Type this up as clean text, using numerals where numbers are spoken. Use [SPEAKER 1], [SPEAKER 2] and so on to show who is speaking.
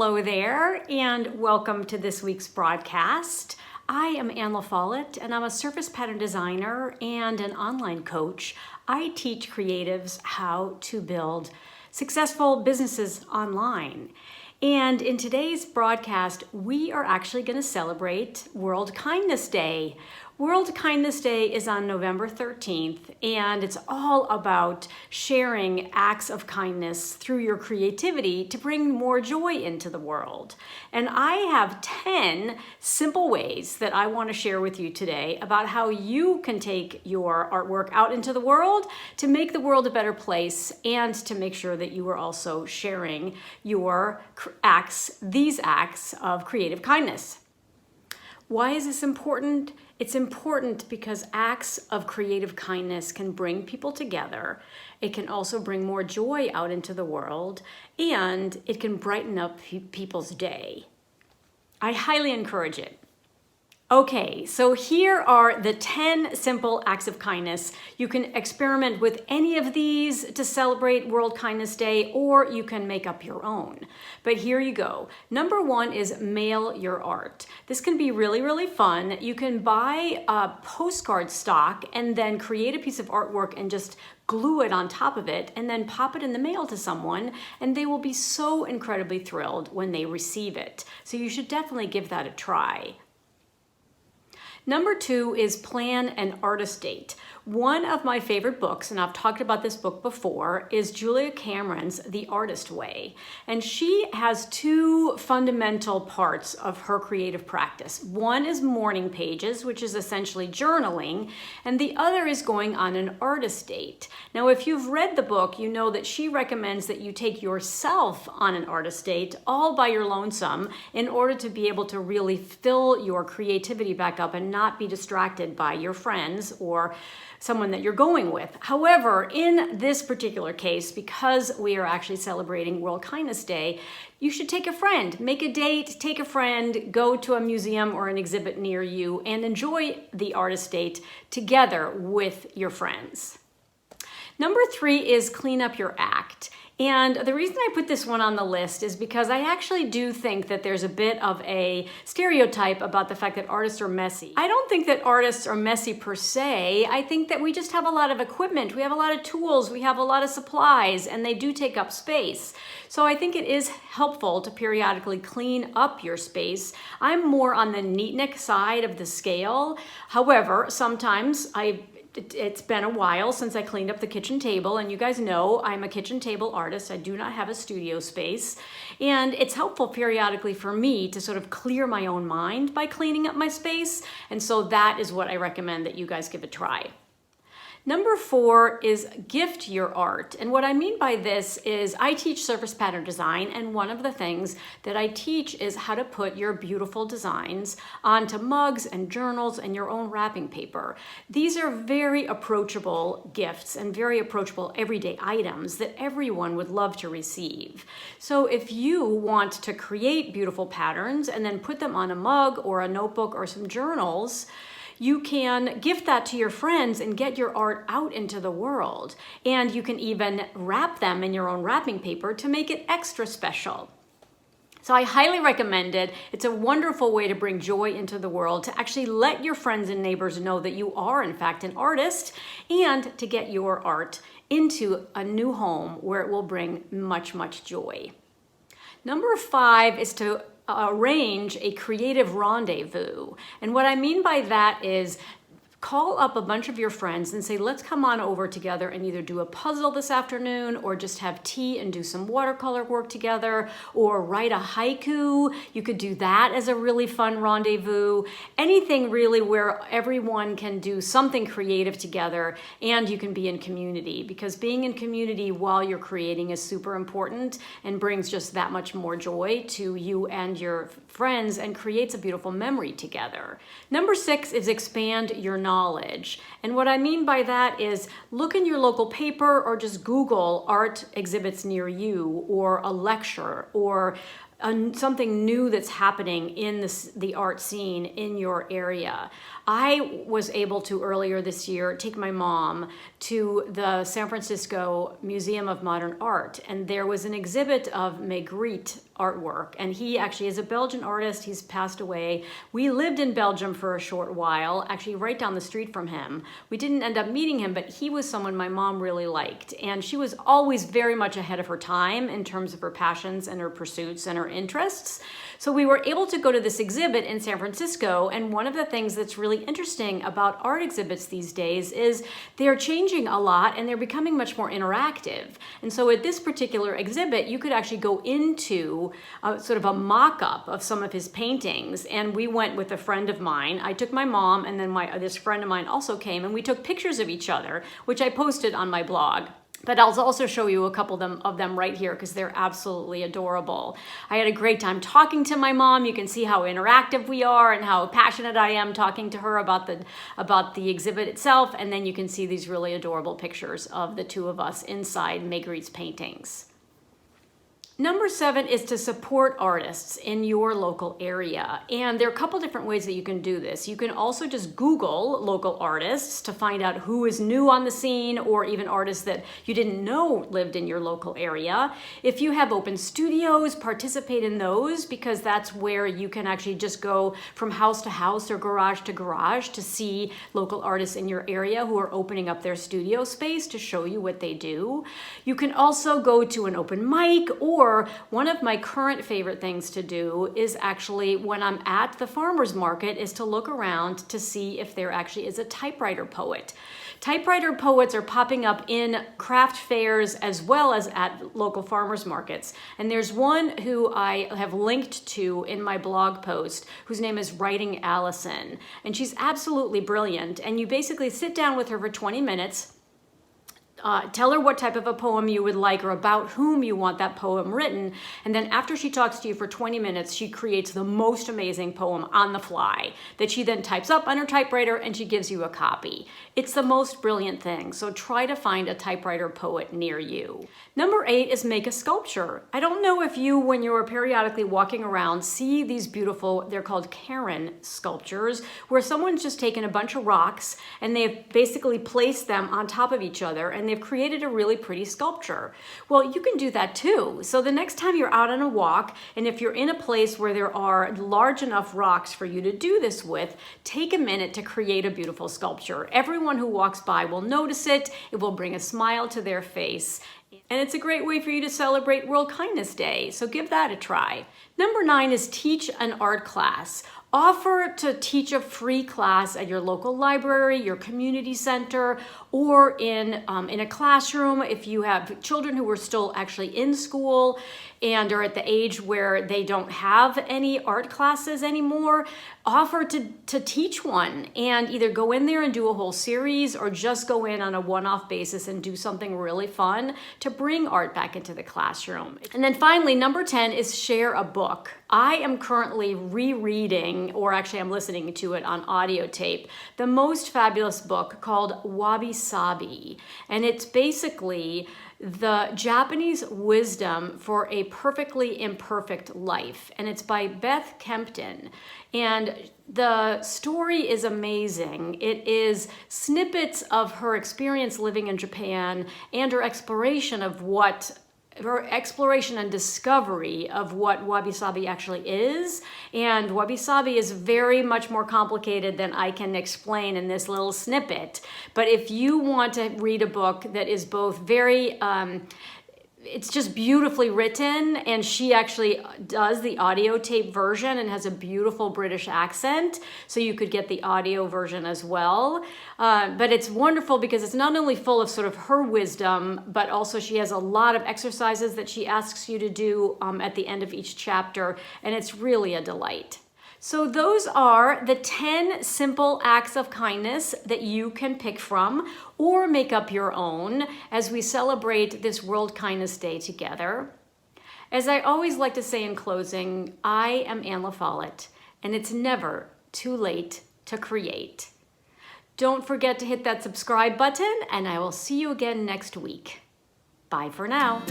[SPEAKER 1] Hello there, and welcome to this week's broadcast. I am Ann LaFollette, and I'm a surface pattern designer and an online coach. I teach creatives how to build successful businesses online. And in today's broadcast, we are actually going to celebrate World Kindness Day. World Kindness Day is on November 13th, and it's all about sharing acts of kindness through your creativity to bring more joy into the world. And I have 10 simple ways that I want to share with you today about how you can take your artwork out into the world to make the world a better place and to make sure that you are also sharing your these acts of creative kindness. Why is this important? It's important because acts of creative kindness can bring people together. It can also bring more joy out into the world, and it can brighten up people's day. I highly encourage it. Okay, so here are the 10 simple acts of kindness. You can experiment with any of these to celebrate World Kindness Day, or you can make up your own. But here you go. Number 1 is mail your art. This can be really, really fun. You can buy a postcard stock and then create a piece of artwork and just glue it on top of it and then pop it in the mail to someone, and they will be so incredibly thrilled when they receive it. So you should definitely give that a try. Number 2 is plan an artist date. One of my favorite books, and I've talked about this book before, is Julia Cameron's The Artist Way. And she has 2 fundamental parts of her creative practice. One is morning pages, which is essentially journaling, and the other is going on an artist date. Now, if you've read the book, you know that she recommends that you take yourself on an artist date all by your lonesome in order to be able to really fill your creativity back up and not be distracted by your friends or someone that you're going with. However, in this particular case, because we are actually celebrating World Kindness Day, you should take a friend, make a date, take a friend, go to a museum or an exhibit near you, and enjoy the artist date together with your friends. Number 3 is clean up your act. And the reason I put this one on the list is because I actually do think that there's a bit of a stereotype about the fact that artists are messy. I don't think that artists are messy per se. I think that we just have a lot of equipment, we have a lot of tools, we have a lot of supplies, and they do take up space. So I think it is helpful to periodically clean up your space. I'm more on the neatnik side of the scale. However, sometimes it's been a while since I cleaned up the kitchen table, and you guys know I'm a kitchen table artist. I do not have a studio space, and it's helpful periodically for me to sort of clear my own mind by cleaning up my space, and so that is what I recommend that you guys give a try. Number 4 is gift your art. And what I mean by this is I teach surface pattern design, and one of the things that I teach is how to put your beautiful designs onto mugs and journals and your own wrapping paper. These are very approachable gifts and very approachable everyday items that everyone would love to receive. So if you want to create beautiful patterns and then put them on a mug or a notebook or some journals, you can gift that to your friends and get your art out into the world. And you can even wrap them in your own wrapping paper to make it extra special. So I highly recommend it. It's a wonderful way to bring joy into the world, to actually let your friends and neighbors know that you are in fact an artist, and to get your art into a new home where it will bring much, much joy. Number 5 is to arrange a creative rendezvous. And what I mean by that is call up a bunch of your friends and say, let's come on over together and either do a puzzle this afternoon, or just have tea and do some watercolor work together, or write a haiku. You could do that as a really fun rendezvous. Anything really where everyone can do something creative together and you can be in community, because being in community while you're creating is super important and brings just that much more joy to you and your friends and creates a beautiful memory together. Number 6 is expand your knowledge. And what I mean by that is look in your local paper, or just Google art exhibits near you, or a lecture, or something new that's happening in the art scene in your area. I was able to earlier this year take my mom to the San Francisco Museum of Modern Art, and there was an exhibit of Magritte artwork. And he actually is a Belgian artist. He's passed away. We lived in Belgium for a short while, actually right down the street from him. We didn't end up meeting him, but he was someone my mom really liked. And she was always very much ahead of her time in terms of her passions and her pursuits and her interests. So we were able to go to this exhibit in San Francisco. And one of the things that's really interesting about art exhibits these days is they're changing a lot and they're becoming much more interactive. And so at this particular exhibit, you could actually go into sort of a mock-up of some of his paintings. And we went with a friend of mine. I took my mom, and then this friend of mine also came, and we took pictures of each other, which I posted on my blog. But I'll also show you a couple of them right here because they're absolutely adorable. I had a great time talking to my mom. You can see how interactive we are and how passionate I am talking to her about the exhibit itself. And then you can see these really adorable pictures of the two of us inside Marguerite's paintings. Number 7 is to support artists in your local area. And there are a couple different ways that you can do this. You can also just Google local artists to find out who is new on the scene, or even artists that you didn't know lived in your local area. If you have open studios, participate in those, because that's where you can actually just go from house to house or garage to garage to see local artists in your area who are opening up their studio space to show you what they do. You can also go to an open mic, or one of my current favorite things to do is actually, when I'm at the farmer's market, is to look around to see if there actually is a typewriter poet. Typewriter poets are popping up in craft fairs as well as at local farmers markets. And there's one who I have linked to in my blog post, whose name is Writing Allison. And she's absolutely brilliant. And you basically sit down with her for 20 minutes, tell her what type of a poem you would like or about whom you want that poem written. And then after she talks to you for 20 minutes, she creates the most amazing poem on the fly that she then types up on her typewriter and she gives you a copy. It's the most brilliant thing. So try to find a typewriter poet near you. Number 8 is make a sculpture. I don't know if you, when you're periodically walking around, see these beautiful, they're called Karen sculptures, where someone's just taken a bunch of rocks and they've basically placed them on top of each other, and they've created a really pretty sculpture. Well, you can do that too. So the next time you're out on a walk, and if you're in a place where there are large enough rocks for you to do this with, take a minute to create a beautiful sculpture. Everyone who walks by will notice it. It will bring a smile to their face. And it's a great way for you to celebrate World Kindness Day. So give that a try. Number 9 is teach an art class. Offer to teach a free class at your local library, your community center, or in a classroom if you have children who are still actually in school and are at the age where they don't have any art classes anymore. Offer to teach one and either go in there and do a whole series, or just go in on a one-off basis and do something really fun to bring art back into the classroom. And then finally, number 10 is share a book. I am currently rereading, or actually I'm listening to it on audio tape, the most fabulous book called Wabi Sabi. And it's basically the Japanese wisdom for a perfectly imperfect life. And it's by Beth Kempton. And the story is amazing. It is snippets of her experience living in Japan and her exploration and discovery of what wabi-sabi actually is. And wabi-sabi is very much more complicated than I can explain in this little snippet. But if you want to read a book that is both very, it's just beautifully written, and she actually does the audio tape version and has a beautiful British accent, so you could get the audio version as well. But it's wonderful because it's not only full of sort of her wisdom, but also she has a lot of exercises that she asks you to do at the end of each chapter, and it's really a delight. So those are the 10 simple acts of kindness that you can pick from or make up your own as we celebrate this World Kindness Day together. As I always like to say in closing, I am Anne Follett, and it's never too late to create. Don't forget to hit that subscribe button, and I will see you again next week. Bye for now.